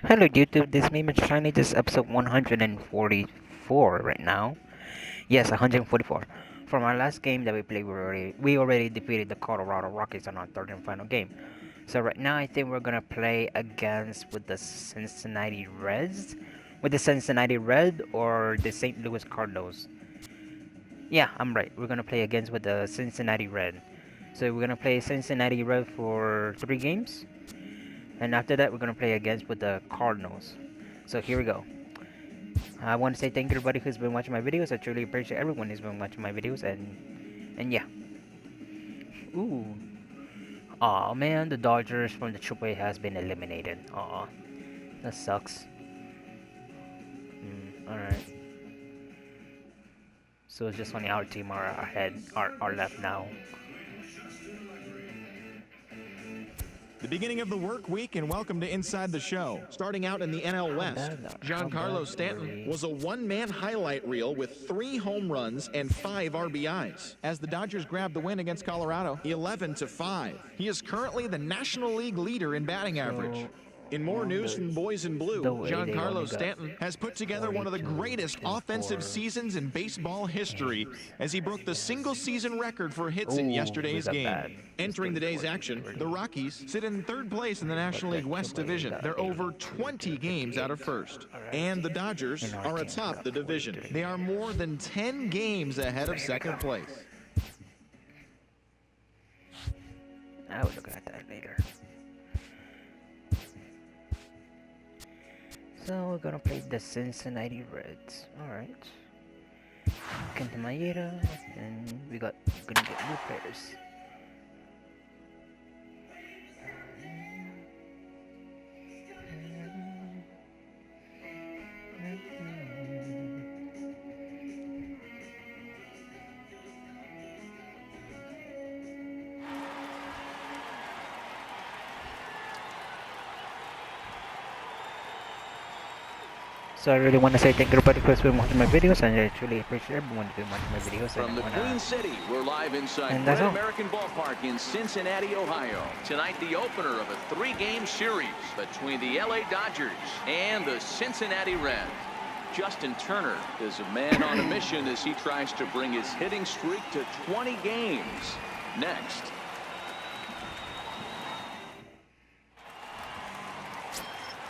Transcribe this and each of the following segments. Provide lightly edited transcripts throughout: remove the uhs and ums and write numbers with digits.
Hello YouTube, this is me Mr. Shiny. This is episode 144 right now. Yes, 144. From our last game that we played, we already defeated the Colorado Rockies on our third and final game. So right now I think we're gonna play against with the Cincinnati Reds. With the Cincinnati Red or the St. Louis Cardinals. Yeah, I'm right. We're gonna play against with the Cincinnati Red. So we're gonna play Cincinnati Red for 3 games. And after that, we're gonna play against with the Cardinals. So here we go. I want to say thank you everybody who's been watching my videos. I truly appreciate everyone who's been watching my videos, and yeah. Ooh. Aw man, the Dodgers from the AAA has been eliminated. Aw, that sucks. Alright. So it's just only our team are ahead, are left now. The beginning of the work week, and welcome to Inside the Show. Starting out in the NL West, Giancarlo Stanton was a one-man highlight reel with 3 home runs and 5 RBIs. As the Dodgers grabbed the win against Colorado, 11-5. He is currently the National League leader in batting average. In more news from Boys in Blue, Giancarlo Stanton has put together one of the greatest offensive seasons in baseball history as he broke the single-season record for hits in yesterday's game. Entering the day's action, the Rockies sit in 3rd place in the National League West Division. They're over 20 games out of 1st. And the Dodgers are atop the division. They are more than 10 games ahead of 2nd place. I will look at that later. So we're gonna play the Cincinnati Reds. Alright. Kenta Maeda, and we gonna get new players. So I really want to say thank you everybody who's been watching my videos, and I truly appreciate everyone who's been watching my videos. From the Queen City, we're live inside Great American Ballpark in Cincinnati, Ohio. Tonight, the opener of a 3-game series between the LA Dodgers and the Cincinnati Reds. Justin Turner is a man on a mission as he tries to bring his hitting streak to 20 games. Next.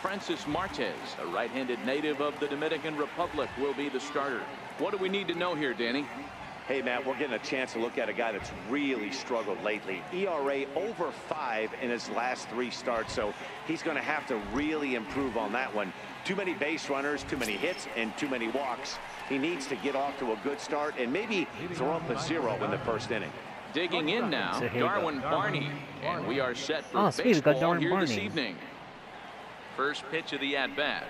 Francis Martez, a right-handed native of the Dominican Republic, will be the starter. What do we need to know here, Danny? Hey, Matt, we're getting a chance to look at a guy that's really struggled lately. ERA over 5 in his last 3 starts, so he's going to have to really improve on that one. Too many base runners, too many hits, and too many walks. He needs to get off to a good start and maybe throw up a 0 in the 1st inning. Digging in now, Darwin Barney, and we are set for baseball here this evening. First pitch of the at-bat.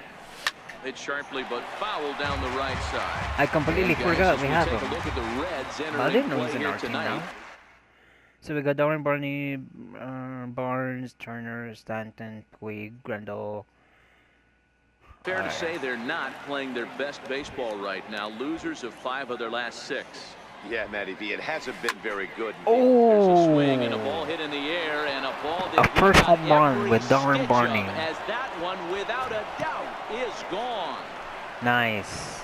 Hit sharply but foul down the right side. I completely forgot we have him. Look at the Reds I didn't know he was in our team now. So we got Darwin Barney, Barnes, Turner, Stanton, Puig, Grendel. Fair to say they're not playing their best baseball right now. Losers of 5 of their last 6. Yeah, Matty V, it hasn't been very good. There's a swing and a ball hit in the air, and a ball that a first home run with Darwin Barney. As that one, without a doubt, is gone. Nice.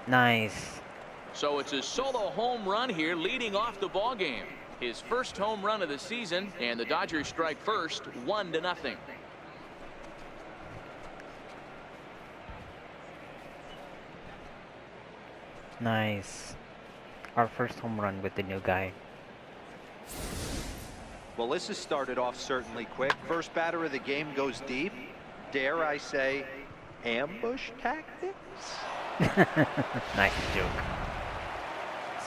Nice. So it's a solo home run here, leading off the ball game. His first home run of the season, and the Dodgers strike first, 1-0. Nice. Our first home run with the new guy. Well, this has started off certainly quick. First batter of the game goes deep. Dare I say, ambush tactics? Nice joke.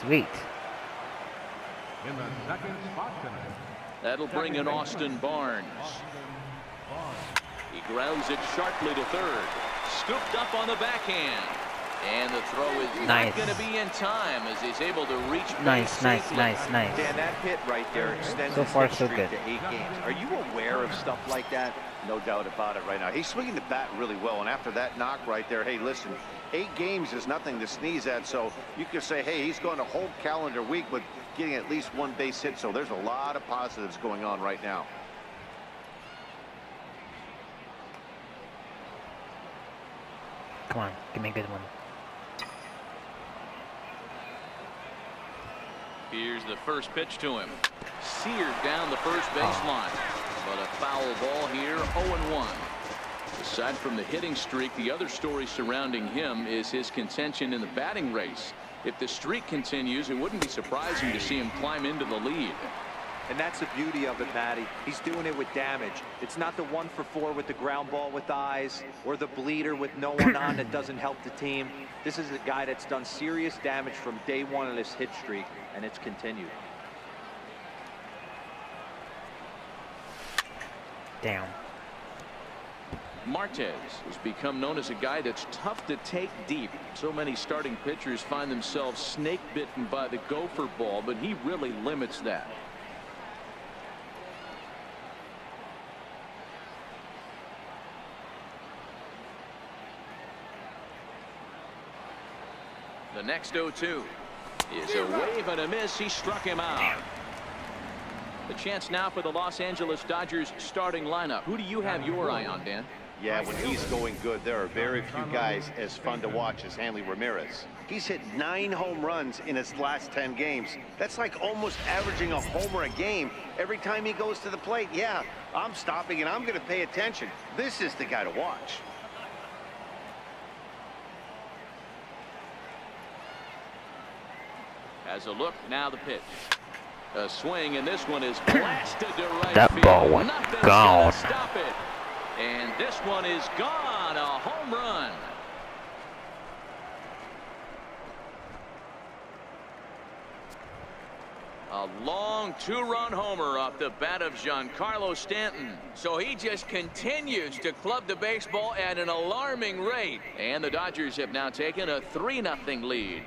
Sweet. In the second spot tonight. That'll bring in Austin Barnes. He grounds it sharply to 3rd. Scooped up on the backhand. And the throw is not going to be in time as he's able to reach. Nice. Dan, that hit right there extends so far, his so streak good. to 8 games. Are you aware of stuff like that? No doubt about it right now. He's swinging the bat really well, and after that knock right there, hey, listen, 8 games is nothing to sneeze at, so you could say, hey, he's going a whole calendar week with getting at least 1 base hit, so there's a lot of positives going on right now. Come on, give me a good one. Here's the first pitch to him. Seared down the first baseline. But a foul ball here, 0-1. Aside from the hitting streak, the other story surrounding him is his contention in the batting race. If the streak continues, it wouldn't be surprising to see him climb into the lead. And that's the beauty of it, Matty. He's doing it with damage. It's not the 1-for-4 with the ground ball with eyes or the bleeder with no one on that doesn't help the team. This is a guy that's done serious damage from day one of this hit streak, and it's continued. Damn. Martez has become known as a guy that's tough to take deep. So many starting pitchers find themselves snake bitten by the gopher ball, but he really limits that. The next 0-2 is a wave and a miss. He struck him out. The chance now for the Los Angeles Dodgers starting lineup. Who do you have your eye on, Dan? Yeah, when he's going good, there are very few guys as fun to watch as Hanley Ramirez. He's hit 9 home runs in his last 10 games. That's like almost averaging a homer a game every time he goes to the plate. Yeah, I'm stopping and I'm going to pay attention. This is the guy to watch. As a look, now the pitch. A swing, and this one is blasted to right That field. ball went Nothing's gone. gonna stop it. And this one is gone. A home run. A long 2-run homer off the bat of Giancarlo Stanton. So he just continues to club the baseball at an alarming rate. And the Dodgers have now taken a 3-0 lead.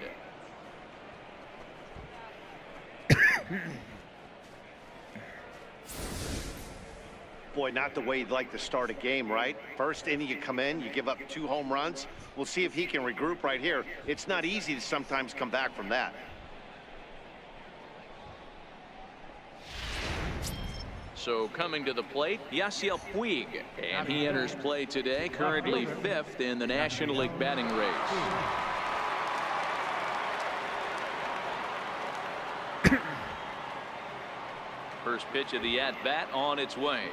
Boy, not the way you'd like to start a game, right? First inning, you come in, you give up 2 home runs. We'll see if he can regroup right here. It's not easy to sometimes come back from that. So coming to the plate, Yasiel Puig, and he enters play today, currently 5th in the National League batting race. First pitch of the at-bat on its way.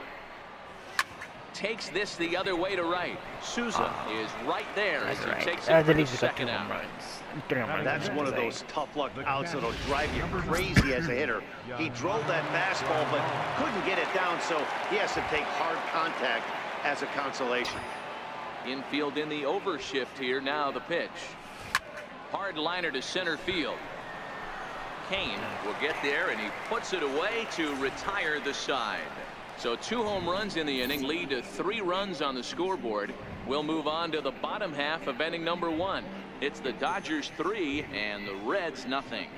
Takes this the other way to right. Souza is right there as he takes it for the second out. That's one of those tough luck outs that'll drive you crazy as a hitter. He drove that fastball but couldn't get it down, so he has to take hard contact as a consolation. Infield in the overshift here. Now the pitch. Hard liner to center field. Kane will get there, and he puts it away to retire the side. So 2 home runs in the inning lead to 3 runs on the scoreboard. We'll move on to the bottom half of inning number 1. It's the Dodgers 3 and the Reds nothing.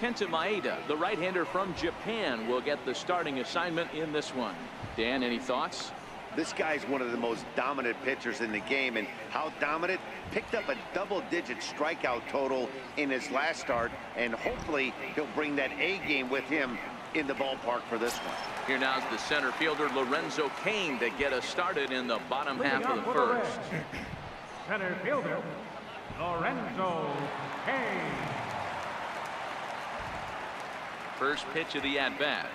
Kenta Maeda, the right-hander from Japan, will get the starting assignment in this one. Dan, any thoughts? This guy's one of the most dominant pitchers in the game, and how dominant? Picked up a double-digit strikeout total in his last start, and hopefully he'll bring that A game with him in the ballpark for this one. Here now's the center fielder Lorenzo Cain to get us started in the bottom half of the first. Center fielder, Lorenzo Cain. First pitch of the at-bat.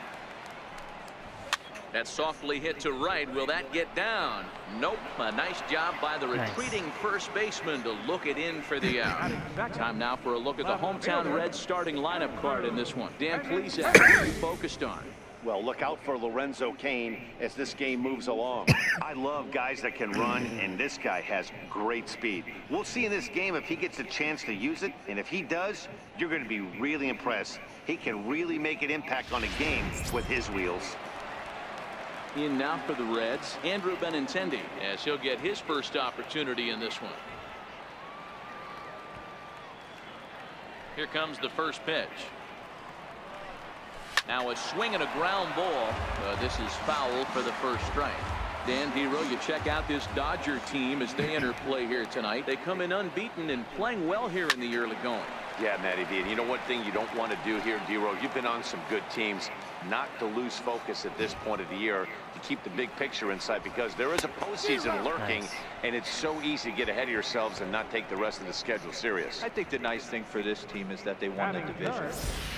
That softly hit to right. Will that get down? Nope. A nice job by the retreating first baseman to look it in for the out. Time now for a look at the hometown Reds starting lineup card in this one. Dan, please add what you focused on. Well, look out for Lorenzo Cain as this game moves along. I love guys that can run, and this guy has great speed. We'll see in this game if he gets a chance to use it, and if he does, you're going to be really impressed. He can really make an impact on a game with his wheels. In now for the Reds, Andrew Benintendi, as he'll get his first opportunity in this one. Here comes the first pitch. Now a swing and a ground ball. This is foul for the first strike. Dan Hero, you check out this Dodger team as they enter play here tonight. They come in unbeaten and playing well here in the early going. Yeah, Matty V. And you know one thing you don't want to do here, D-Row? You've been on some good teams. Not to lose focus at this point of the year, to keep the big picture in sight, because there is a postseason lurking, and it's so easy to get ahead of yourselves and not take the rest of the schedule serious. I think the nice thing for this team is that they won the division.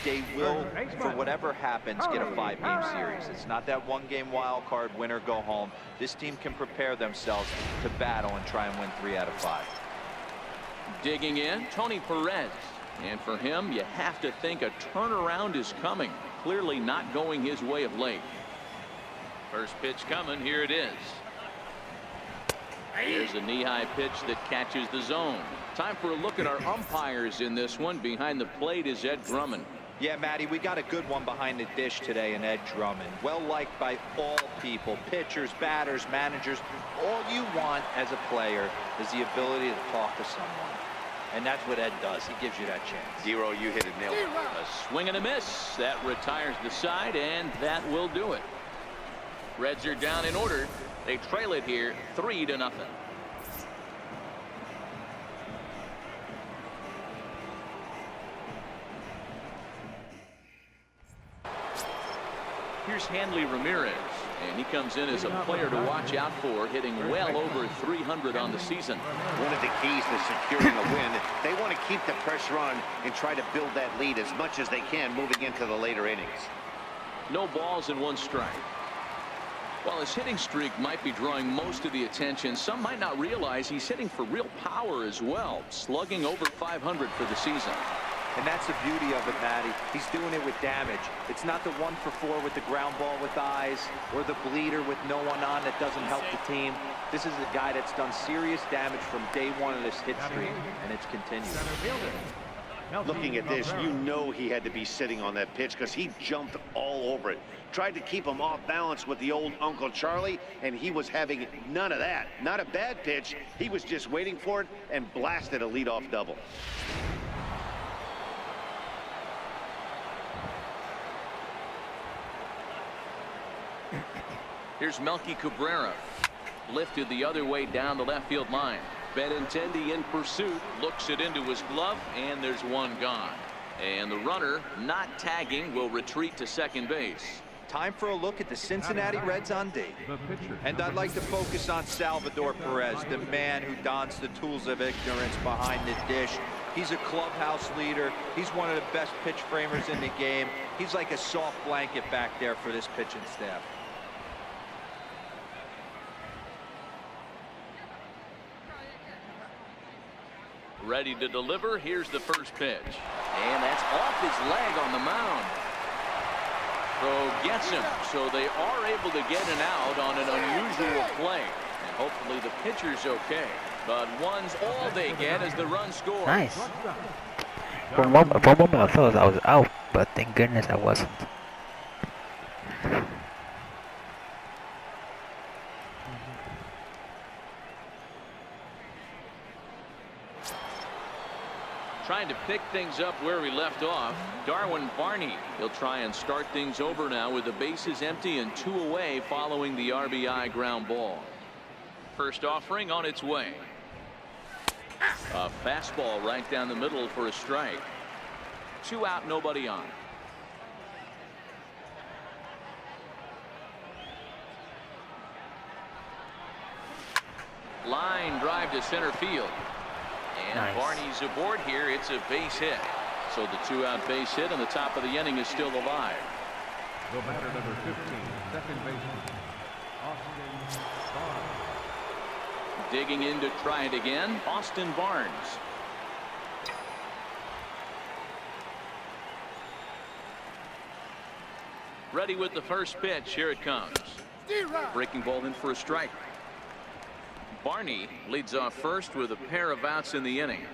They will, for whatever happens, get a 5-game series. It's not that 1-game wild card, win or go home. This team can prepare themselves to battle and try and win 3 out of 5. Digging in, Tony Perez. And for him, you have to think a turnaround is coming. Clearly not going his way of late. First pitch coming. Here it is. Here's a knee-high pitch that catches the zone. Time for a look at our umpires in this one. Behind the plate is Ed Drummond. Yeah, Matty, we got a good one behind the dish today in Ed Drummond. Well liked by all people, pitchers, batters, managers. All you want as a player is the ability to talk to someone. And that's what Ed does. He gives you that chance. Zero, you hit it, nailed it. A swing and a miss. That retires the side, and that will do it. Reds are down in order. They trail it here 3-0. Here's Hanley Ramirez, and he comes in as a player to watch out for, hitting well over 300 on the season. One of the keys to securing a win, they want to keep the pressure on and try to build that lead as much as they can moving into the later innings. No balls and 1 strike. While his hitting streak might be drawing most of the attention, some might not realize he's hitting for real power as well, slugging over 500 for the season. And that's the beauty of it, Matty. He's doing it with damage. It's not the 1-for-4 with the ground ball with eyes or the bleeder with no one on that doesn't help the team. This is a guy that's done serious damage from day 1 of this hit streak, and it's continued. Looking at this, you know he had to be sitting on that pitch because he jumped all over it. Tried to keep him off balance with the old Uncle Charlie, and he was having none of that. Not a bad pitch. He was just waiting for it and blasted a leadoff double. Here's Melky Cabrera. Lifted the other way down the left field line. Benintendi in pursuit. Looks it into his glove, and there's 1 gone. And the runner, not tagging, will retreat to second base. Time for a look at the Cincinnati Reds on D. And I'd like to focus on Salvador Perez, the man who dons the tools of ignorance behind the dish. He's a clubhouse leader. He's one of the best pitch framers in the game. He's like a soft blanket back there for this pitching staff. Ready to deliver. Here's the first pitch. And that's off his leg on the mound. Throw gets him, so they are able to get an out on an unusual play. And hopefully the pitcher's okay. But 1's all they get as the run scores. Nice. For a moment I thought I was out, but thank goodness I wasn't. Trying to pick things up where we left off. Darwin Barney. He'll try and start things over now with the bases empty and 2 away following the RBI ground ball. First offering on its way. A fastball right down the middle for a strike. 2 out, nobody on. Line drive to center field. And nice. Barney's aboard here. It's a base hit. So the 2-out base hit on the top of the inning is still alive. The batter number 15, second baseman, Austin Barnes. Digging in to try it again, Austin Barnes. Ready with the first pitch. Here it comes. Breaking ball in for a strike. Barney leads off first with a pair of outs in the inning.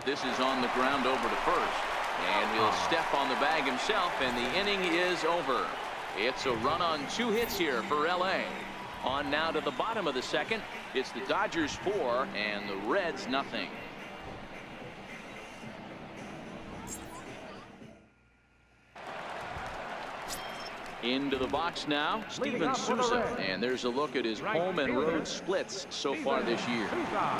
This is on the ground over to first. And he'll step on the bag himself, and the inning is over. It's a run on 2 hits here for LA. On now to the bottom of the second. It's the Dodgers 4 and the Reds nothing. Into the box now, Steven Souza. And there's a look at his home and road splits so far this year.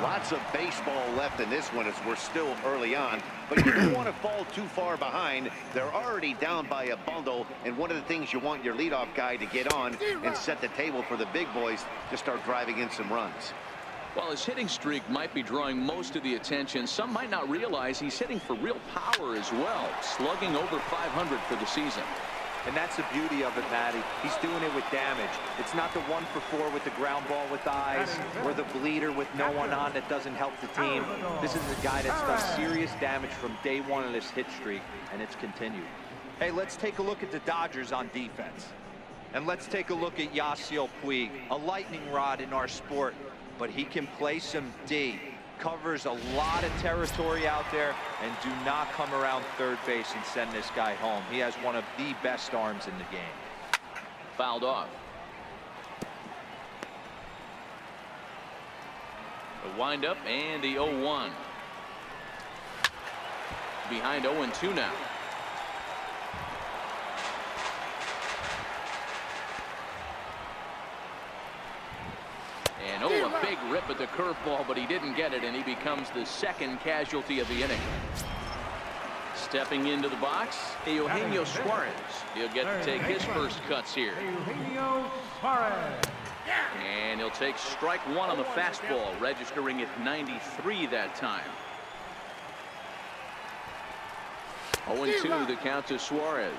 Lots of baseball left in this one as we're still early on. But you don't want to fall too far behind. They're already down by a bundle. And one of the things you want your leadoff guy to get on and set the table for the big boys to start driving in some runs. While his hitting streak might be drawing most of the attention, some might not realize he's hitting for real power as well, slugging over 500 for the season. And that's the beauty of it, Matty. He's doing it with damage. It's not the 1-for-4 with the ground ball with eyes or the bleeder with no one on that doesn't help the team. This is a guy that's done serious damage from day one of this hit streak, and it's continued. Hey, let's take a look at the Dodgers on defense. And let's take a look at Yasiel Puig, a lightning rod in our sport, but he can play some D. Covers a lot of territory out there, and do not come around third base and send this guy home. He has one of the best arms in the game. Fouled off. The windup and the 0-1. Behind 0-2 now. And a big rip at the curveball, but he didn't get it, and he becomes the second casualty of the inning. Stepping into the box, Eugenio Suarez. He'll get to take his first cuts here. Eugenio Suarez. And he'll take strike one on the fastball, registering at 93 that time. 0-2 the count to Suarez.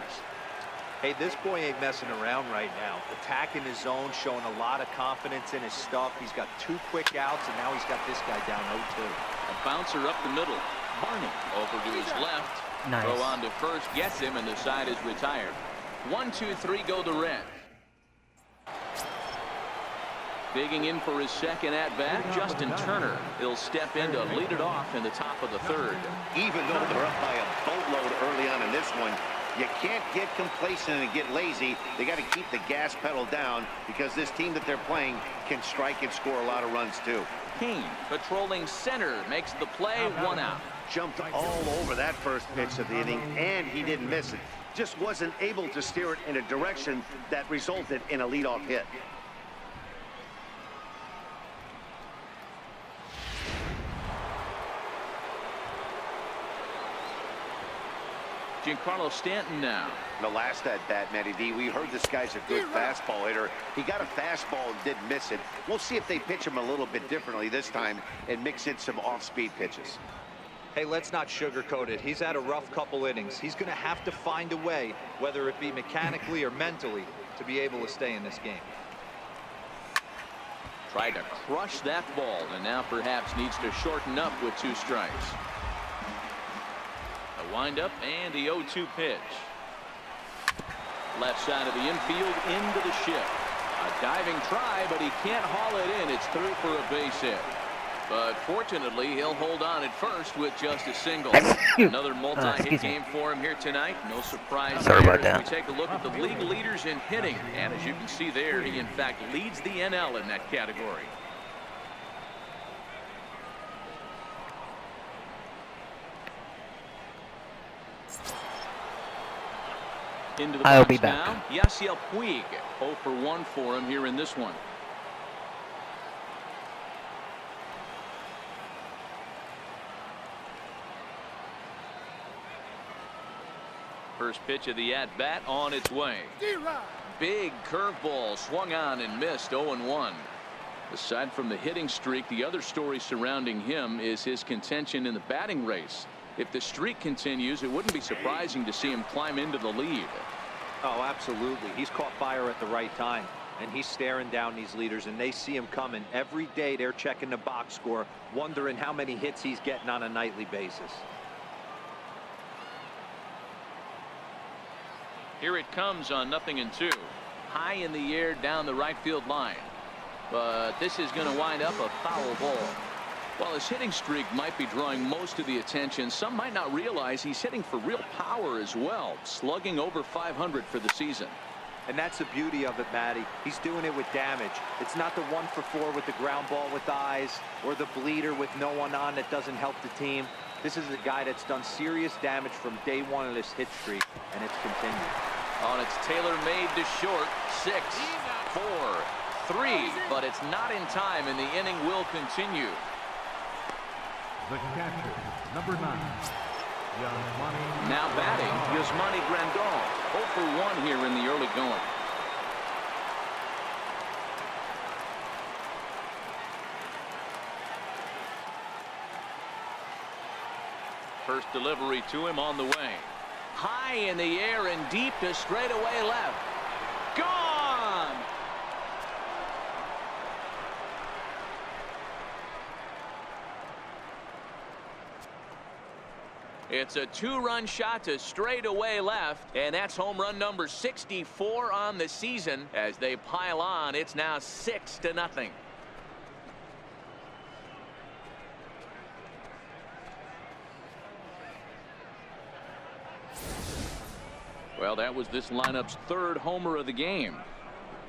Hey, this boy ain't messing around right now. Attacking his zone, showing a lot of confidence in his stuff. He's got 2 quick outs, and now he's got this guy down 0-2. A bouncer up the middle. Barney over to his left. Nice. Throw on to first, gets him, and the side is retired. 1-2-3 go the Reds. Digging in for his second at-bat, Justin Turner. He'll step in to lead it off in the top of the third. Even though they're up by a boatload early on in this one, you can't get complacent and get lazy. They got to keep the gas pedal down because this team that they're playing can strike and score a lot of runs too. Kane patrolling center makes the play, 1 out. Jumped all over that first pitch of the inning, and he didn't miss it. Just wasn't able to steer it in a direction that resulted in a leadoff hit. Giancarlo Stanton now. The last at bat, Matty D, we heard this guy's a good fastball hitter. He got a fastball and didn't miss it. We'll see if they pitch him a little bit differently this time and mix in some off-speed pitches. Hey, let's not sugarcoat it. He's had a rough couple innings. He's going to have to find a way, whether it be mechanically or mentally, to be able to stay in this game. Tried to crush that ball, and now perhaps needs to shorten up with 2 strikes. A windup and the 0-2 pitch. Left side of the infield into the shift. A diving try, but he can't haul it in. It's through for a base hit. But fortunately, he'll hold on at first with just a single. Another multi-hit game for him here tonight. No surprise. Sorry about that. We take a look at the league leaders in hitting. And as you can see there, he in fact leads the NL in that category. Into the I'll box be back. now. Yasiel Puig, 0 for 1 for him here in this one. First pitch of the at-bat on its way. Big curveball swung on and missed. 0-1. Aside from the hitting streak, the other story surrounding him is his contention in the batting race. If the streak continues, it wouldn't be surprising to see him climb into the lead. Oh, absolutely. He's caught fire at the right time, and he's staring down these leaders, and they see him coming. Every day they're checking the box score, wondering how many hits he's getting on a nightly basis. Here it comes on 0-2. High in the air down the right field line. But this is going to wind up a foul ball. While his hitting streak might be drawing most of the attention, some might not realize he's hitting for real power as well, slugging over 500 for the season. And that's the beauty of it, Matty. He's doing it with damage. It's not the 1-for-4 with the ground ball with eyes or the bleeder with no one on that doesn't help the team. This is a guy that's done serious damage from day one of this hit streak, and it's continued. On its tailor-made to short. 6, 4, 3, but it's not in time, and the inning will continue. The catcher, number 9. Now batting, Yasmani Grandal. 0 for 1 here in the early going. First delivery to him on the way. High in the air and deep to straightaway left. Gone! It's a 2-run shot to straightaway left, and that's home run number 64 on the season. As they pile on, it's now 6-0. Well, that was this lineup's 3rd homer of the game.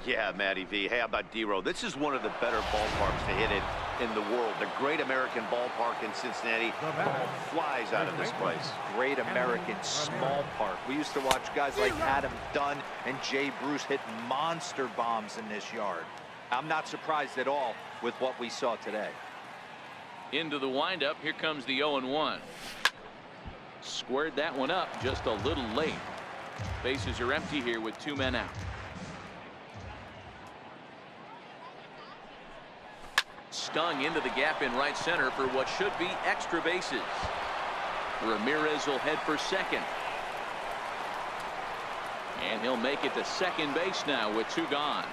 Yeah, Matty V. Hey, how about D-Row? This is one of the better ballparks to hit it in the world. The Great American Ballpark in Cincinnati. Ball flies out of this place. Great American Small Park. We used to watch guys like Adam Dunn and Jay Bruce hit monster bombs in this yard. I'm not surprised at all with what we saw today. Into the windup. Here comes the 0-1. Squared that one up just a little late. Bases are empty here with 2 men out. Stung into the gap in right center for what should be extra bases. Ramirez will head for second. And he'll make it to second base now with 2 gone.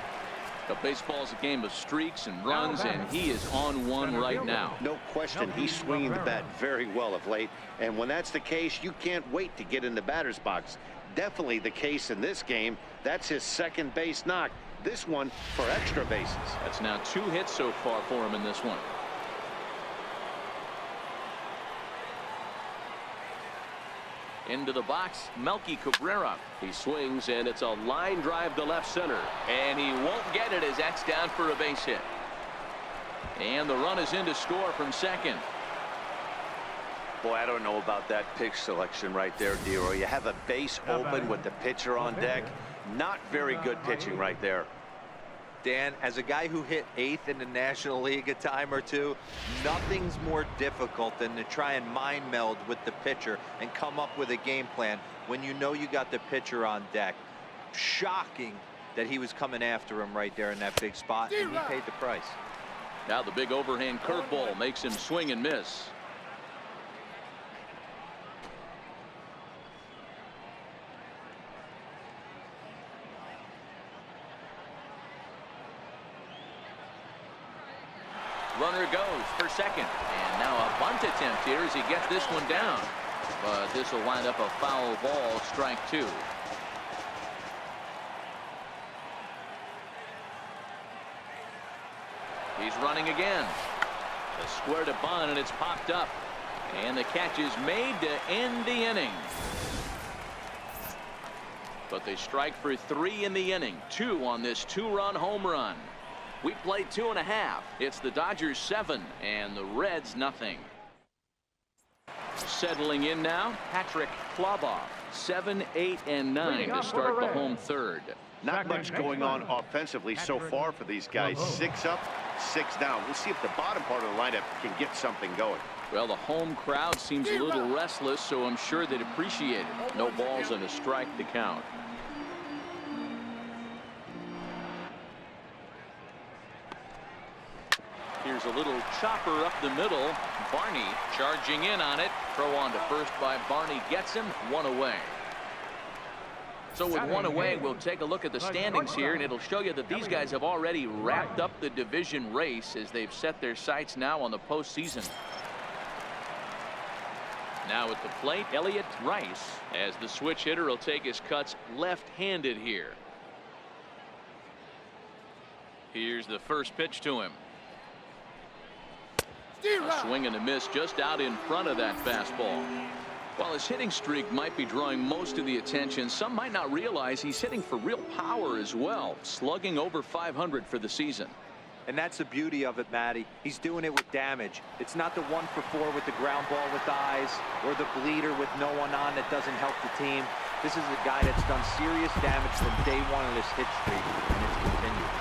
But baseball's a game of streaks and runs, and he is on one right now. No question, he's swinging the bat very well of late. And when that's the case, you can't wait to get in the batter's box. Definitely the case in this game. That's his second base knock. This one for extra bases. That's now 2 hits so far for him in this one. Into the box, Melky Cabrera. He swings, and it's a line drive to left center. And he won't get it as that's down for a base hit. And the run is in to score from second. Boy, I don't know about that pitch selection right there, D-Roy. You have a base open with the pitcher on deck. Not very good pitching right there. Dan, as a guy who hit 8th in the National League a time or two, nothing's more difficult than to try and mind meld with the pitcher and come up with a game plan when you know you got the pitcher on deck. Shocking that he was coming after him right there in that big spot, and he paid the price. Now the big overhand curveball makes him swing and miss. Runner goes for second, and now a bunt attempt here as he gets this one down, but this will wind up a foul ball, strike 2. He's running again. The square to bunt, and it's popped up, and the catch is made to end the inning. But they strike for 3 in the inning, 2 on this 2-run home run. We played 2.5. It's the Dodgers 7 and the Reds nothing. Settling in now, Patrick Kloboff. 7, 8, and 9 to start the home 3rd. Not much going on offensively so far for these guys. 6 up, 6 down. We'll see if the bottom part of the lineup can get something going. Well, the home crowd seems a little restless, so I'm sure they'd appreciate it. No balls and a strike to count. Here's a little chopper up the middle. Barney charging in on it. Throw on to first by Barney gets him. 1 away. So with 1 away, we'll take a look at the standings here, and it'll show you that these guys have already wrapped up the division race as they've set their sights now on the postseason. Now at the plate, Elliott Rice, as the switch hitter will take his cuts left-handed here. Here's the first pitch to him. A swing and a miss just out in front of that fastball. While his hitting streak might be drawing most of the attention, some might not realize he's hitting for real power as well, slugging over 500 for the season. And that's the beauty of it, Matty. He's doing it with damage. It's not the 1-for-4 with the ground ball with eyes or the bleeder with no one on that doesn't help the team. This is a guy that's done serious damage from day one of this hit streak, and it's continued.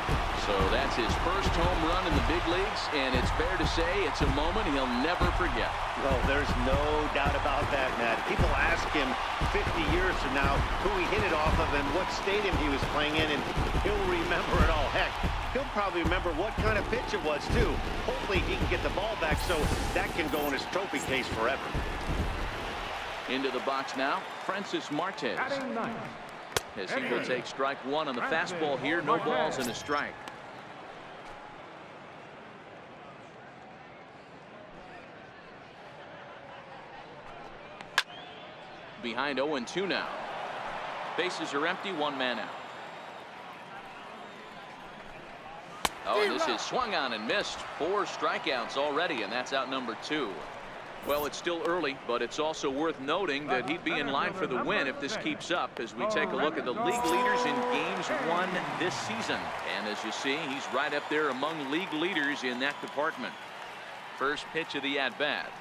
So that's his first home run in the big leagues, and it's fair to say it's a moment he'll never forget. Well, there's no doubt about that, Matt. People ask him 50 years from now who he hit it off of and what stadium he was playing in, and he'll remember it all. Heck, he'll probably remember what kind of pitch it was, too. Hopefully he can get the ball back so that can go in his trophy case forever. Into the box now, Francis Martes. As he will take strike one on the fastball here. No balls and a strike. Behind 0-2 now. Bases are empty, one man out. Oh, and this is swung on and missed. 4 strikeouts already, and that's out number 2. Well, it's still early, but it's also worth noting that he'd be in line for the win if this keeps up as we take a look at the league leaders in games won this season. And as you see, he's right up there among league leaders in that department. First pitch of the at-bat.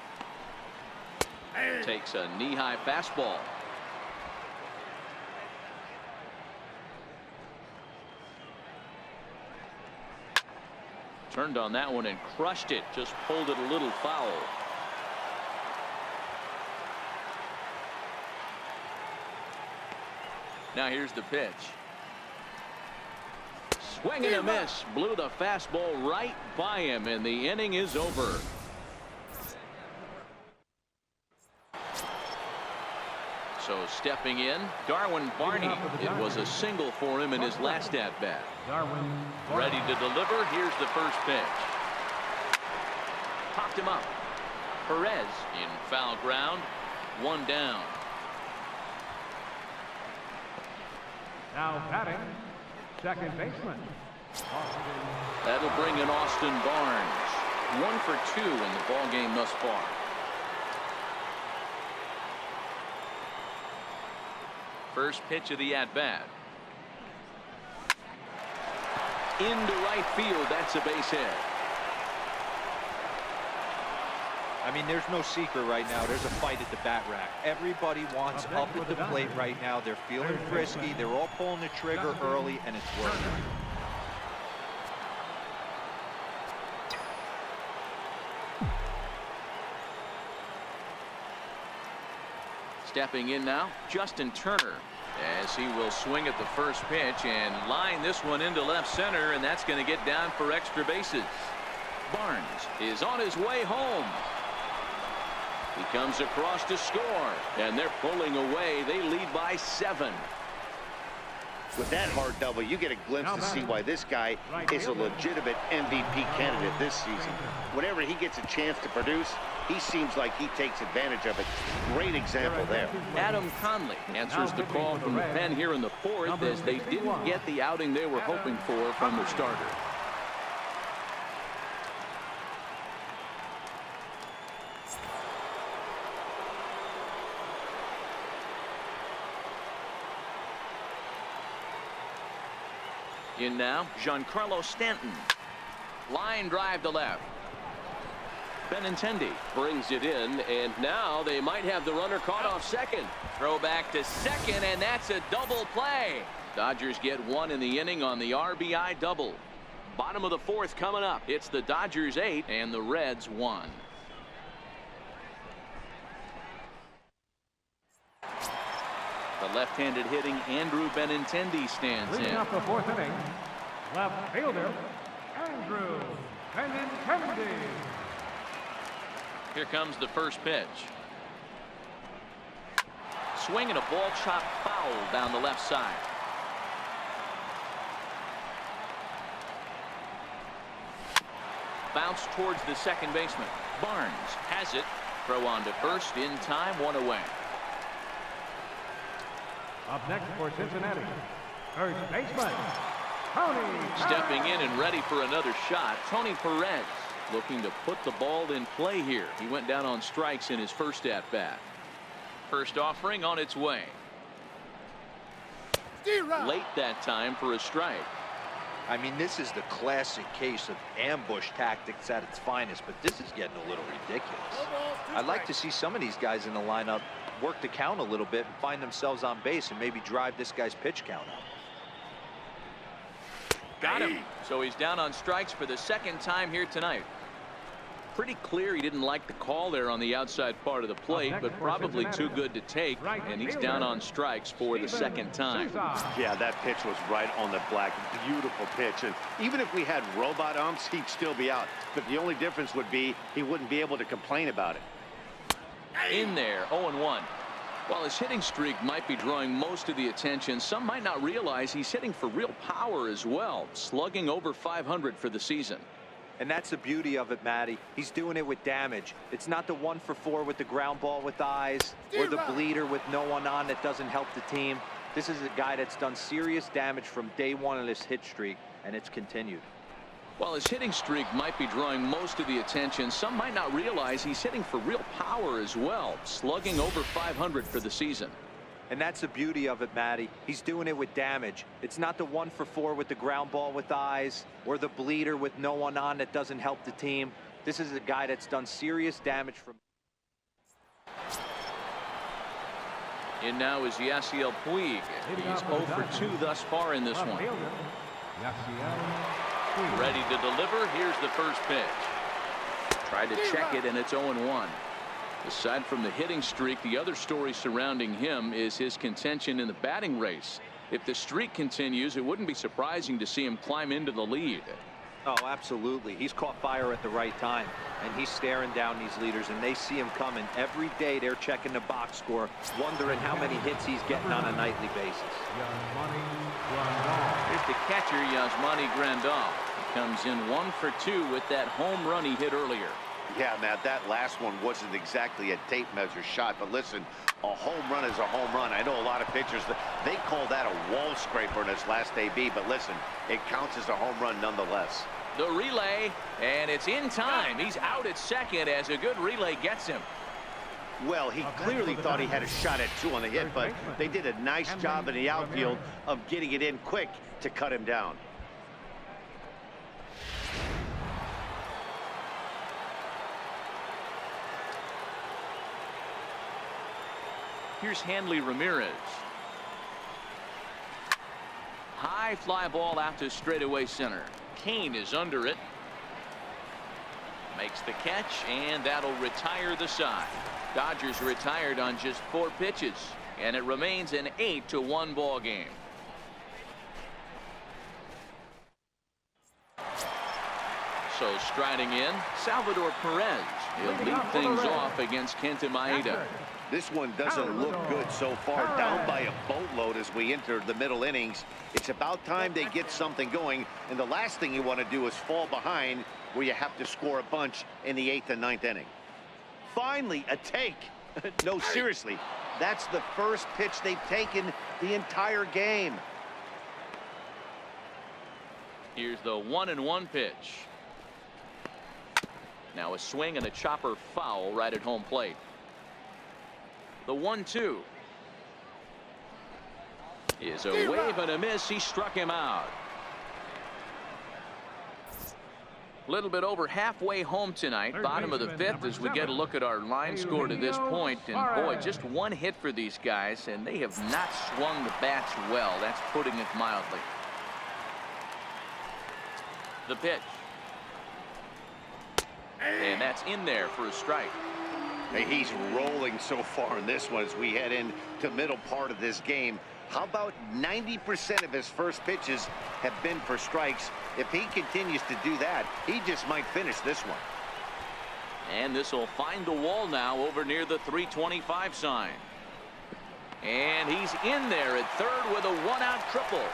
Takes a knee-high fastball. Turned on that one and crushed it. Just pulled it a little foul. Now here's the pitch. Swing and a miss. Blew the fastball right by him, and the inning is over. So stepping in, Darwin Barney. It was a single for him in his last at-bat. Ready to deliver. Here's the first pitch. Popped him up. Perez in foul ground. 1 down. Now batting, second baseman. That'll bring in Austin Barnes. 1 for 2 in the ball game thus far. First pitch of the at-bat. Into right field. That's a base hit. I mean, there's no secret right now. There's a fight at the bat rack. Everybody wants up at the plate right now. They're feeling frisky. They're all pulling the trigger early, and it's working. Stepping in now, Justin Turner, as he will swing at the first pitch and line this one into left center, and that's going to get down for extra bases. Barnes is on his way home. He comes across to score, and they're pulling away. They lead by 7. With that hard double, you get a glimpse to see why this guy is a legitimate MVP candidate this season. Whenever he gets a chance to produce, he seems like he takes advantage of it. Great example there. Adam Conley answers the call from the pen here in the 4th as they didn't get the outing they were hoping for from the starter. In now, Giancarlo Stanton. Line drive to left. Benintendi brings it in, and now they might have the runner caught off second. Throw back to second, and that's a double play. Dodgers get 1 in the inning on the RBI double. Bottom of the 4th coming up. It's the Dodgers 8 and the Reds 1. The left-handed hitting Andrew Benintendi stands in. Leading up the 4th inning, left fielder Andrew Benintendi. Here comes the first pitch. Swing and a ball chopped foul down the left side. Bounce towards the second baseman. Barnes has it. Throw on to first in time. 1 away. Up next for Cincinnati, first baseman Tony. Stepping in and ready for another shot, Tony Perez, looking to put the ball in play here. He went down on strikes in his first at-bat. First offering on its way. Late that time for a strike. I mean, this is the classic case of ambush tactics at its finest, but this is getting a little ridiculous. I'd like to see some of these guys in the lineup work the count a little bit and find themselves on base and maybe drive this guy's pitch count up. Got him. So he's down on strikes for the second time here tonight. Pretty clear he didn't like the call there on the outside part of the plate, but probably too good to take, and he's down on strikes for the second time. Yeah, that pitch was right on the black. Beautiful pitch. And even if we had robot umps, he'd still be out. But the only difference would be he wouldn't be able to complain about it. In there, 0-1. While his hitting streak might be drawing most of the attention, some might not realize he's hitting for real power as well, slugging over 500 for the season. And that's the beauty of it, Matty. He's doing it with damage. It's not the 1-for-4 with the ground ball with eyes or the bleeder with no one on that doesn't help the team. This is a guy that's done serious damage from day one of this hit streak, and it's continued. While his hitting streak might be drawing most of the attention, some might not realize he's hitting for real power as well, slugging over 500 for the season. And that's the beauty of it, Matty. He's doing it with damage. It's not the 1-for-4 with the ground ball with eyes or the bleeder with no one on that doesn't help the team. This is a guy that's done serious damage from. And now is Yasiel Puig. He's 0 for 2 thus far in this one. Ready to deliver. Here's the first pitch. Tried to check it, and it's 0-1. Aside from the hitting streak, the other story surrounding him is his contention in the batting race. If the streak continues, it wouldn't be surprising to see him climb into the lead. Oh, absolutely. He's caught fire at the right time, and he's staring down these leaders, and they see him coming. Every day they're checking the box score, wondering how many hits he's getting on a nightly basis. Here's the catcher, Yasmani Grandal. He comes in 1 for 2 with that home run he hit earlier. Yeah, Matt, that last one wasn't exactly a tape measure shot, but listen, a home run is a home run. I know a lot of pitchers, they call that a wall scraper in his last AB, but listen, it counts as a home run nonetheless. The relay, and it's in time. He's out at second as a good relay gets him. Well, he clearly thought he had a shot at 2 on the hit, but they did a nice job in the outfield of getting it in quick to cut him down. Here's Hanley Ramirez. High fly ball out to straightaway center. Kane is under it. Makes the catch, and that'll retire the side. Dodgers retired on just 4 pitches, and it remains an 8-1 ball game. So striding in, Salvador Perez. He'll lead things off against Kenta Maeda. This one doesn't look good so far, down by a boatload as we enter the middle innings. It's about time they get something going, and the last thing you want to do is fall behind where you have to score a bunch in the 8th and 9th inning. Finally, a take. No, seriously, that's the first pitch they've taken the entire game. Here's the 1-1 pitch. Now a swing and a chopper foul right at home plate. The 1-2 is a wave and a miss. He struck him out. Little bit over halfway home tonight, bottom of the 5th, as we get a look at our line score to this point. And boy, just 1 hit for these guys, and they have not swung the bats well. That's putting it mildly. The pitch, and that's in there for a strike. Hey, he's rolling so far in this one as we head into middle part of this game. How about 90% of his first pitches have been for strikes? If he continues to do that, he just might finish this one. And this will find the wall now over near the 325 sign. And he's in there at third with a 1-out triple.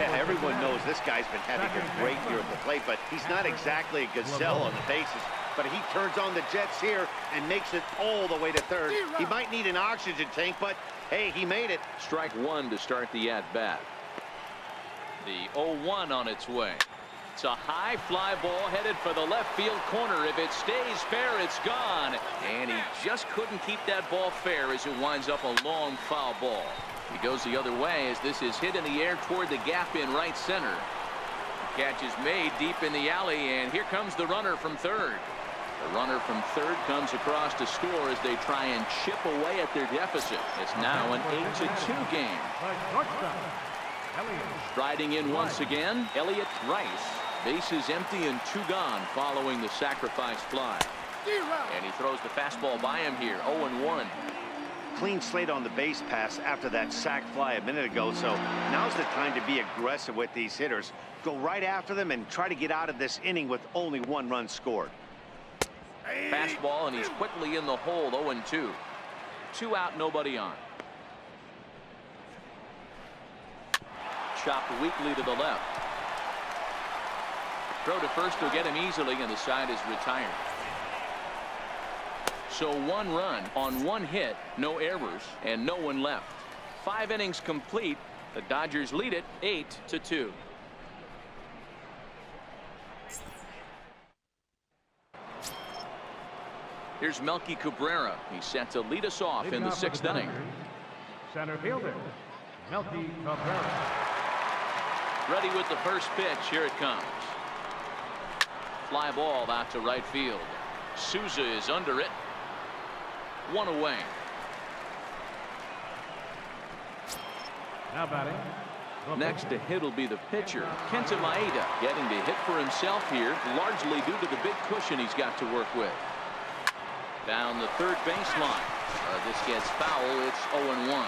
Yeah, everyone knows this guy's been having a great year at the plate, but he's not exactly a gazelle on the bases. But he turns on the jets here and makes it all the way to third. He might need an oxygen tank, but hey, he made it. Strike 1 to start the at-bat. The 0-1 on its way. It's a high fly ball headed for the left field corner. If it stays fair, it's gone. And he just couldn't keep that ball fair as it winds up a long foul ball. He goes the other way as this is hit in the air toward the gap in right center. The catch is made deep in the alley, and here comes the runner from third. The runner from third comes across to score as they try and chip away at their deficit. It's now an 8-2 game. Striding in once again, Elliott Rice. Bases empty and 2 gone following the sacrifice fly. And he throws the fastball by him here. 0-1. Clean slate on the base pass after that sac fly a minute ago, so now's the time to be aggressive with these hitters. Go right after them and try to get out of this inning with only 1 run scored. Fastball, and he's quickly in the hole. 0-2. 2 out, nobody on. Chopped weakly to the left. Throw to first will get him easily, and the side is retired. So 1 run on 1 hit, no errors, and no one left. 5 innings complete. The Dodgers lead it 8-2. Here's Melky Cabrera. He's set to lead us off in the 6th inning. Center fielder, Melky Cabrera. Ready with the first pitch. Here it comes. Fly ball out to right field. Souza is under it. 1 away. Now batting. Next to hit will be the pitcher, Kenta Maeda, getting to hit for himself here, largely due to the big cushion he's got to work with. Down the third baseline. This gets foul. It's 0-1.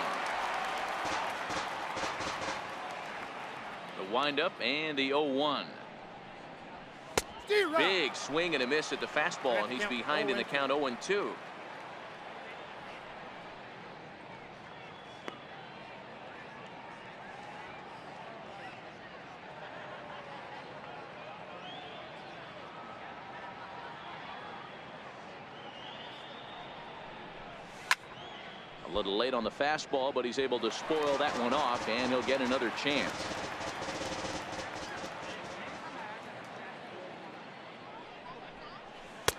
The windup and the 0-1. Big swing and a miss at the fastball, and he's behind in the count. 0-2. A little late on the fastball, but he's able to spoil that one off, and he'll get another chance.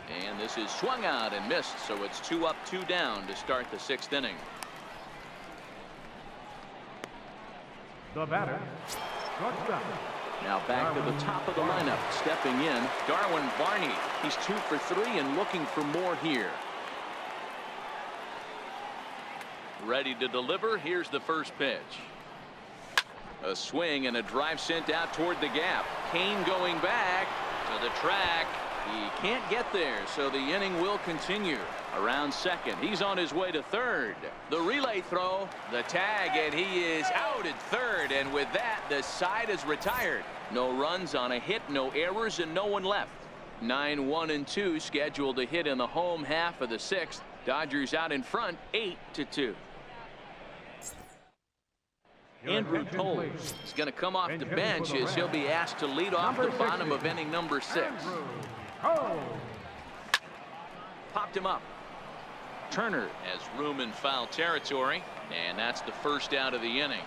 And this is swung out and missed, so it's 2 up, 2 down to start the 6th inning. The batter, shortstop. Now back to the top of the lineup, stepping in, Darwin Barney. He's 2 for 3 and looking for more here. Ready to deliver. Here's the first pitch. A swing and a drive sent out toward the gap. Kane going back to the track. He can't get there, so the inning will continue. Around second, he's on his way to third. The relay throw, the tag, and he is out at third. And with that, the side is retired. No runs on a hit, no errors, and no one left. 9-1-2 scheduled to hit in the home half of the 6th. Dodgers out in front, 8-2. Andrew Toles is going to come off the bench as he'll be asked to lead off the bottom of inning number 6. Popped him up. Turner has room in foul territory, and that's the first out of the inning.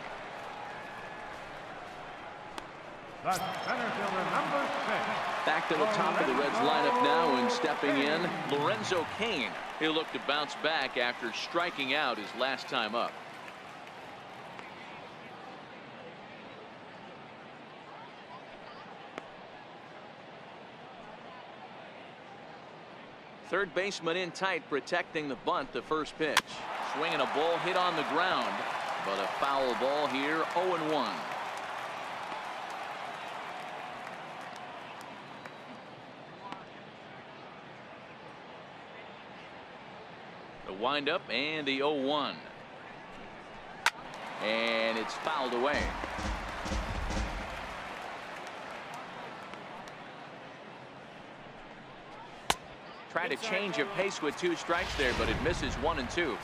The center fielder, number 6. Back to the top of the Reds lineup now, and stepping in, Lorenzo Cain. He'll look to bounce back after striking out his last time up. Third baseman in tight, protecting the bunt. The first pitch. Swinging a ball hit on the ground, but a foul ball here. 0-1. The windup and the 0-1. And it's fouled away. Try to change of pace with 2 strikes there, but it misses 1 and 2.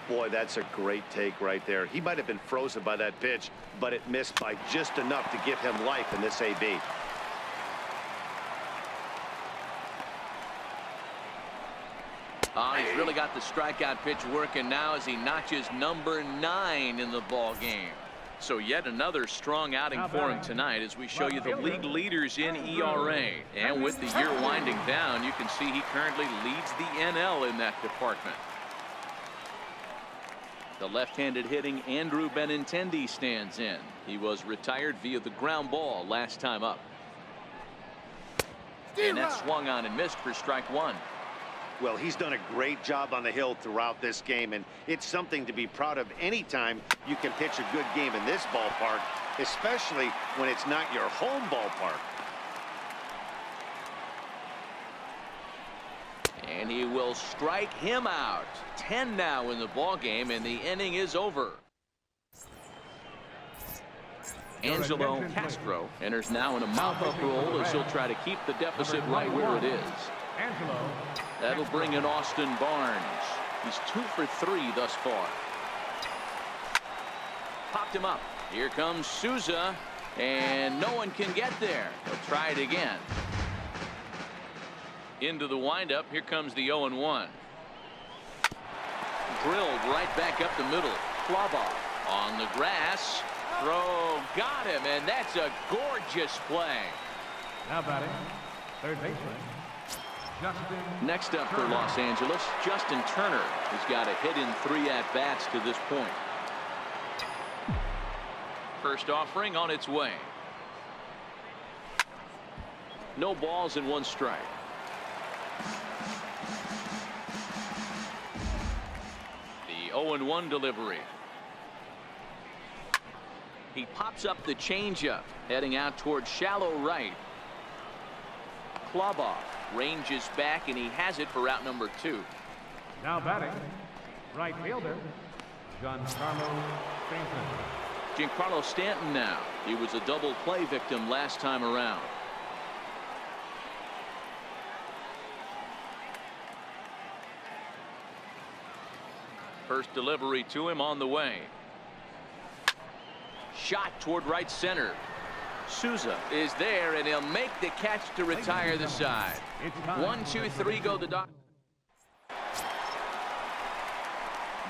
Boy, that's a great take right there. He might have been frozen by that pitch, but it missed by just enough to give him life in this AB. He's really got the strikeout pitch working now as he notches number 9 in the ball game. So yet another strong outing for him tonight as we show you the league leaders in ERA. And with the year winding down, you can see he currently leads the NL in that department. The left-handed hitting Andrew Benintendi stands in. He was retired via the ground ball last time up. And that swung on and missed for strike one. Well, he's done a great job on the hill throughout this game, and it's something to be proud of anytime you can pitch a good game in this ballpark, especially when it's not your home ballpark. And he will strike him out. 10 now in the ball game, and the inning is over. Angelo Castro enters now in a mop-up role as he'll try to keep the deficit right where it is. That'll bring in Austin Barnes. He's 2 for 3 thus far. Popped him up. Here comes Souza, and no one can get there. He'll try it again. Into the windup. Here comes the 0-1. Drilled right back up the middle. Klaba on the grass. Throw, got him, and that's a gorgeous play. Now batting, third baseman. Next up for Los Angeles, Justin Turner has got a hit in 3 at-bats to this point. First offering on its way. No balls and 1 strike. The 0-1 delivery. He pops up the changeup, heading out towards shallow right. Klaba ranges back, and he has it for route number 2. Now batting, right fielder, Giancarlo Stanton. Giancarlo Stanton now. He was a double play victim last time around. First delivery to him on the way. Shot toward right center. Souza is there, and he'll make the catch to retire the side. 1, 2, 3 go the Dodgers.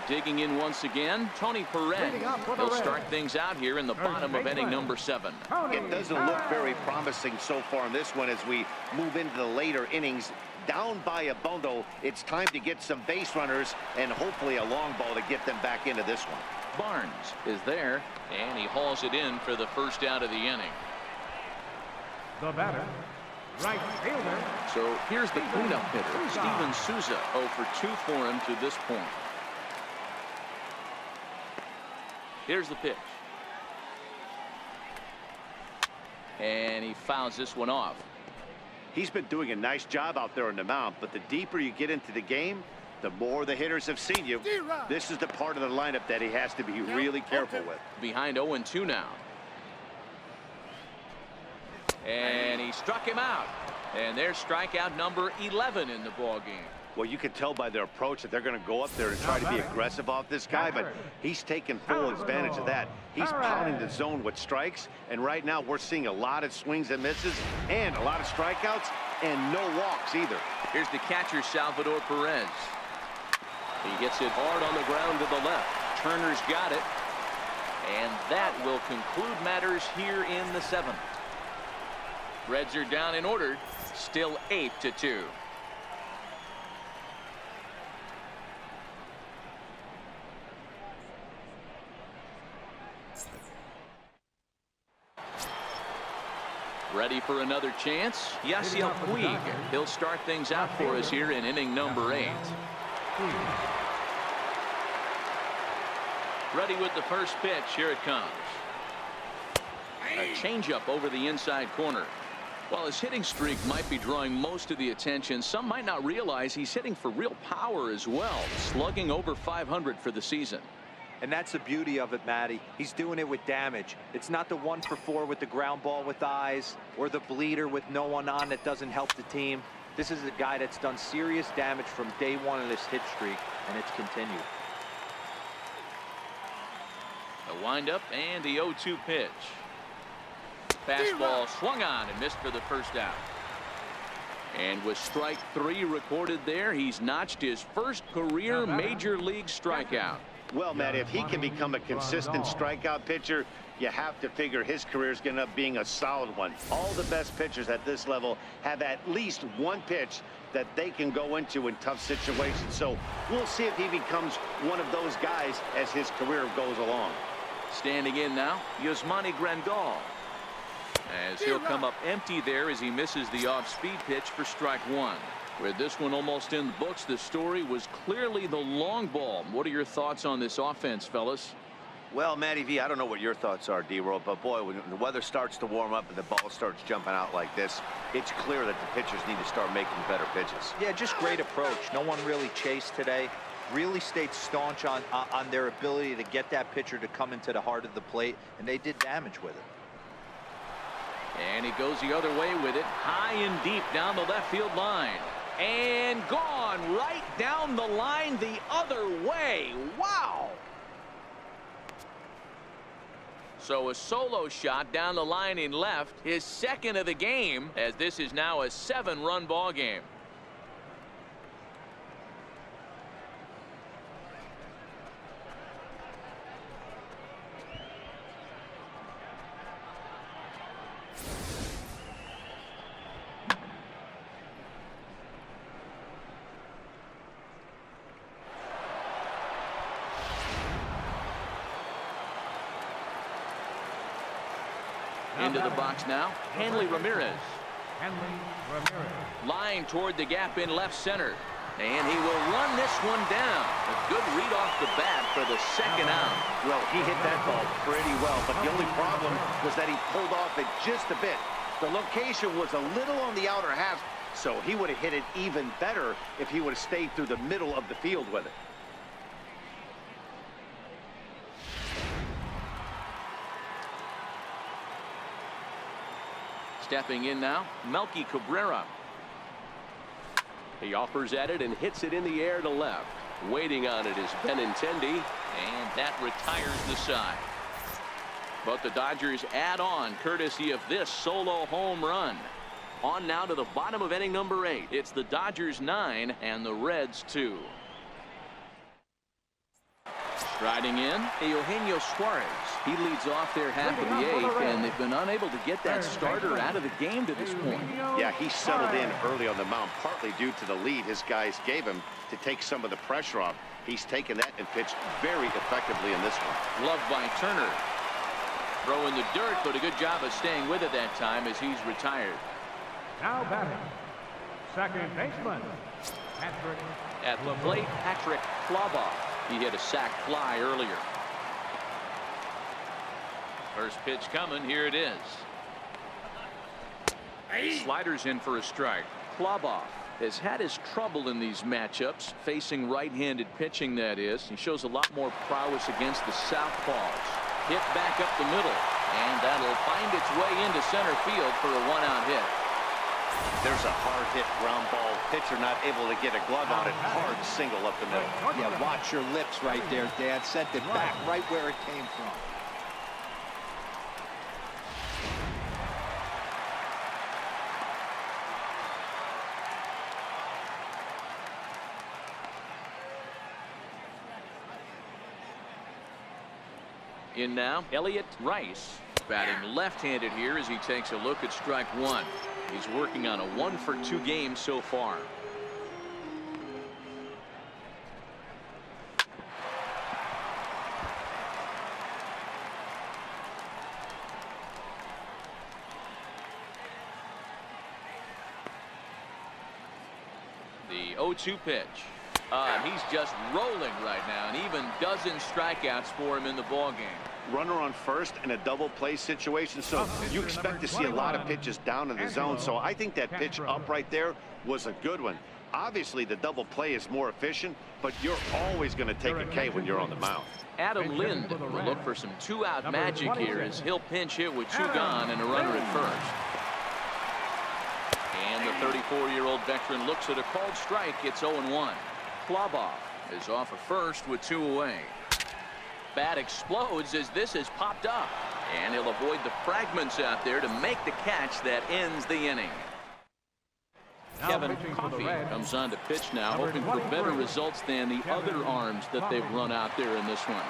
Digging in once again, Tony Perez. He'll start things out here in the bottom of inning number 7. It doesn't look very promising so far in this one as we move into the later innings. Down by a bundle, it's time to get some base runners and hopefully a long ball to get them back into this one. Barnes is there, and he hauls it in for the first out of the inning. The batter, right fielder. So here's the cleanup hitter, Steven Souza, 0 for 2 for him to this point. Here's the pitch. And he fouls this one off. He's been doing a nice job out there on the mound, but the deeper you get into the game, the more the hitters have seen you. This is the part of the lineup that he has to be really careful with. Behind 0-2 now. And he struck him out. And there's strikeout number 11 in the ball game. Well, you can tell by their approach that they're going to go up there and try to be aggressive off this guy, but he's taking full advantage of that. He's pounding the zone with strikes, and right now we're seeing a lot of swings and misses and a lot of strikeouts and no walks either. Here's the catcher, Salvador Perez. He gets it hard on the ground to the left. Turner's got it, and that will conclude matters here in the 7th. Reds are down in order, still 8-2. Ready for another chance? Yasiel Puig. He'll start things out for us here in inning number 8. Ready with the first pitch. Here it comes. A changeup over the inside corner. While his hitting streak might be drawing most of the attention, some might not realize he's hitting for real power as well, slugging over 500 for the season. And that's the beauty of it, Matty. He's doing it with damage. It's not the 1 for 4 with the ground ball with eyes or the bleeder with no one on that doesn't help the team. This is a guy that's done serious damage from day 1 of this hit streak, and it's continued. The windup and the 0-2 pitch. Fastball swung on and missed for the first out. And with strike 3 recorded there, he's notched his first career major league strikeout. Well, Matt, if he can become a consistent strikeout pitcher, you have to figure his career is going to end up being a solid one. All the best pitchers at this level have at least one pitch that they can go into in tough situations. So we'll see if he becomes one of those guys as his career goes along. Standing in now, Yasmani Grandal. As he'll come up empty there as he misses the off-speed pitch for strike one. With this one almost in the books, the story was clearly the long ball. What are your thoughts on this offense, fellas? Well, Matty V, I don't know what your thoughts are, D-Roll, but boy, when the weather starts to warm up and the ball starts jumping out like this, it's clear that the pitchers need to start making better pitches. Yeah, just great approach. No one really chased today. Really stayed staunch on their ability to get that pitcher to come into the heart of the plate, and they did damage with it. And he goes the other way with it, high and deep down the left field line. And gone right down the line the other way. Wow! So a solo shot down the line in left, his second of the game, as this is now a 7-run ball game. Into the box now, Hanley Ramirez. Line toward the gap in left center. And he will run this one down. A good read off the bat for the second out. Well, he hit that ball pretty well, but the only problem was that he pulled off it just a bit. The location was a little on the outer half, so he would have hit it even better if he would have stayed through the middle of the field with it. Stepping in now, Melky Cabrera. He offers at it and hits it in the air to left. Waiting on it is Benintendi. And that retires the side. But the Dodgers add on courtesy of this solo home run. On now to the bottom of inning number 8. It's the Dodgers 9 and the Reds 2. Striding in, Eugenio Suarez. He leads off their half of the 8th, and they've been unable to get that starter out of the game to this point. Yeah, he settled in early on the mound, partly due to the lead his guys gave him to take some of the pressure off. He's taken that and pitched very effectively in this one. Loved by Turner. Throwing the dirt, but a good job of staying with it that time as he's retired. Now batting, second baseman, Patrick. At the plate, Patrick Cloboff. He hit a sac fly earlier. First pitch coming. Here it is. Sliders in for a strike. Cloboff has had his trouble in these matchups, facing right-handed pitching, that is. He shows a lot more prowess against the southpaws. Hit back up the middle, and that'll find its way into center field for a one-out hit. There's a hard hit ground ball. Pitcher not able to get a glove on it. Hard single up the middle. Yeah, watch your lips right there, Dad. Sent it back right where it came from. In now, Elliott Rice. Batting left-handed here as he takes a look at strike one. He's working on a 1-for-2 game so far. The 0-2 pitch. He's just rolling right now, and even dozen strikeouts for him in the ballgame. Runner on first in a double play situation, so you expect to see a lot of pitches down in the zone. So I think that pitch up right there was a good one. Obviously, the double play is more efficient, but you're always going to take a K when you're on the mound. Adam Lind will look for some two-out magic here as he'll pinch hit with 2 gone and a runner at first. And the 34-year-old veteran looks at a called strike. It's 0-1. Cloboff is off of first with 2 away. Bat explodes as this has popped up, and he'll avoid the fragments out there to make the catch that ends the inning. Kevin Coffey comes on to pitch now, hoping for better results than the other arms that they've run out there in this one.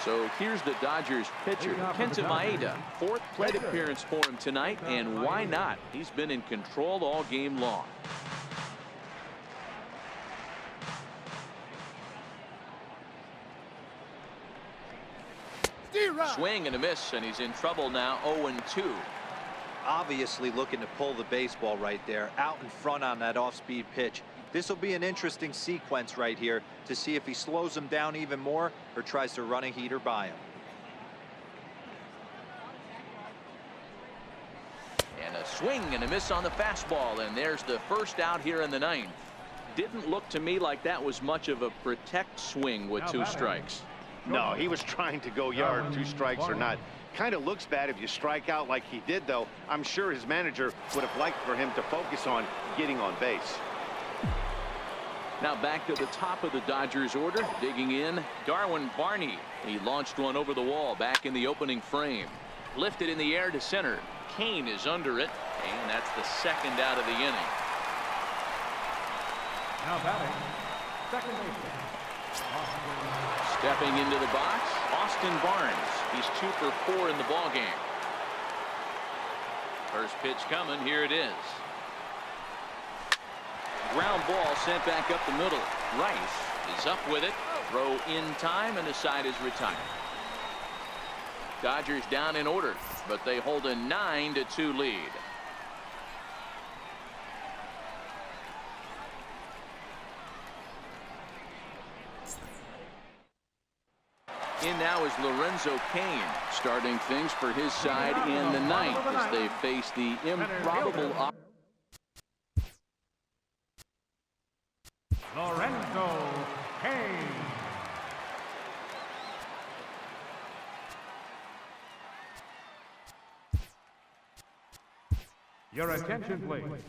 So here's the Dodgers pitcher, Kenta Maeda. 4th plate appearance for him tonight, and why not? He's been in control all game long. Swing and a miss, and he's in trouble now. 0-2. Obviously looking to pull the baseball right there, out in front on that off-speed pitch. This will be an interesting sequence right here to see if he slows him down even more or tries to run a heater by him. And a swing and a miss on the fastball, and there's the first out here in the 9th. Didn't look to me like that was much of a protect swing with 2 strikes. No, he was trying to go yard, 2 strikes or not. Kind of looks bad if you strike out like he did, though. I'm sure his manager would have liked for him to focus on getting on base. Now back to the top of the Dodgers order, digging in, Darwin Barney. He launched one over the wall back in the opening frame. Lifted in the air to center. Kane is under it, and that's the 2nd out of the inning. Now batting, second baseman. Stepping into the box, Austin Barnes. He's 2 for 4 in the ballgame. First pitch coming. Here it is. Ground ball sent back up the middle. Rice is up with it. Throw in time, and the side is retired. Dodgers down in order, but they hold a 9-2 lead. In now is Lorenzo Cain, starting things for his side in the 9th as they face the improbable Lorenzo Cain. Your attention, please.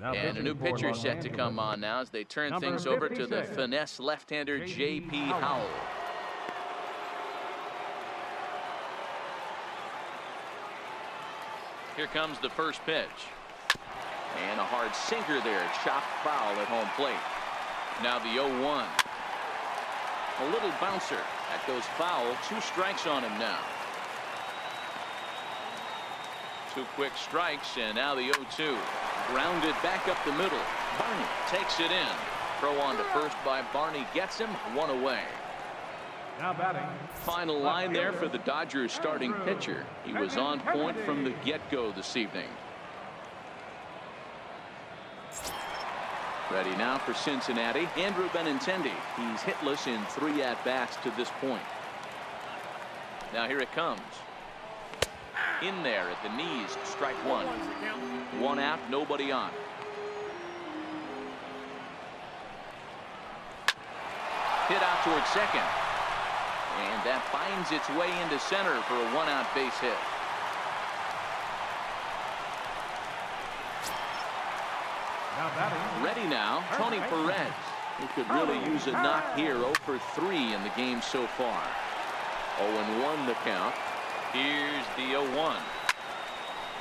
And a new pitcher set to come on now as they turn things over to the finesse left-hander J.P. Howell. Here comes the first pitch. And a hard sinker there. Chopped foul at home plate. Now the 0-1. A little bouncer. That goes foul. 2 strikes on him now. 2 quick strikes, and now the 0-2. Grounded back up the middle. Barney takes it in. Throw on to first by Barney. Gets him. 1 away. Now batting. Final line there for the Dodgers starting pitcher. He was on point from the get-go this evening. Ready now for Cincinnati, Andrew Benintendi. He's hitless in 3 at-bats to this point. Now here it comes. In there at the knees, strike 1. 1 out, nobody on. Hit out towards second. And that finds its way into center for a 1-out base hit. Ready now, Tony Perez, who could really use a knock here. 0 for 3 in the game so far. 0-1 the count. Here's the 0-1.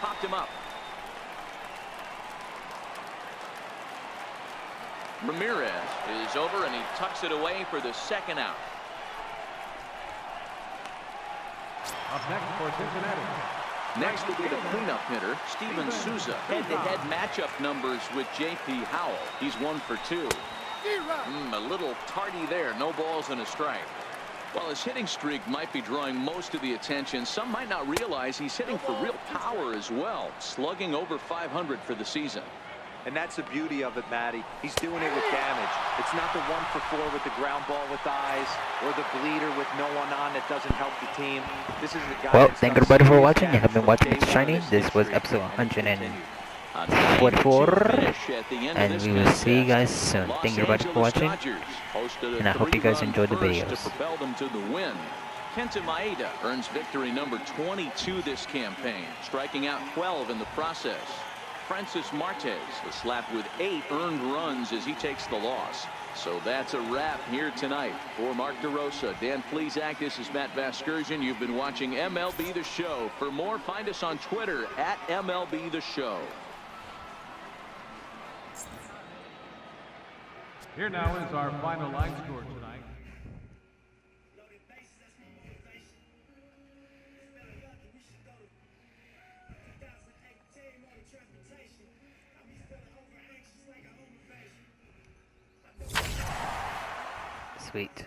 Popped him up. Ramirez is over, and he tucks it away for the 2nd out. Up next for Cincinnati. Next will be the cleanup hitter, Steven Souza. Head-to-head matchup numbers with J.P. Howell. He's 1 for 2. A little tardy there. No balls and a strike. While his hitting streak might be drawing most of the attention, some might not realize he's hitting for real power as well, slugging over 500 for the season. And that's the beauty of it, Matty. He's doing it with damage. It's not the 1 for 4 with the ground ball with eyes or the bleeder with no one on that doesn't help the team. This is the guy. Well, thank you everybody for watching. You have been watching Mr. Shiny. This was episode 144, and we will see you guys soon. Thank you everybody for watching, and I hope you guys enjoyed the videos. Kenta Maeda earns victory number 22 this campaign, striking out 12 in the process. Francis Martes was slapped with 8 earned runs as he takes the loss. So that's a wrap here tonight. For Mark DeRosa, Dan Plesac, this is Matt Vasgersian. You've been watching MLB The Show. For more, find us on Twitter at MLB The Show. Here now is our final line score tonight. Sweet.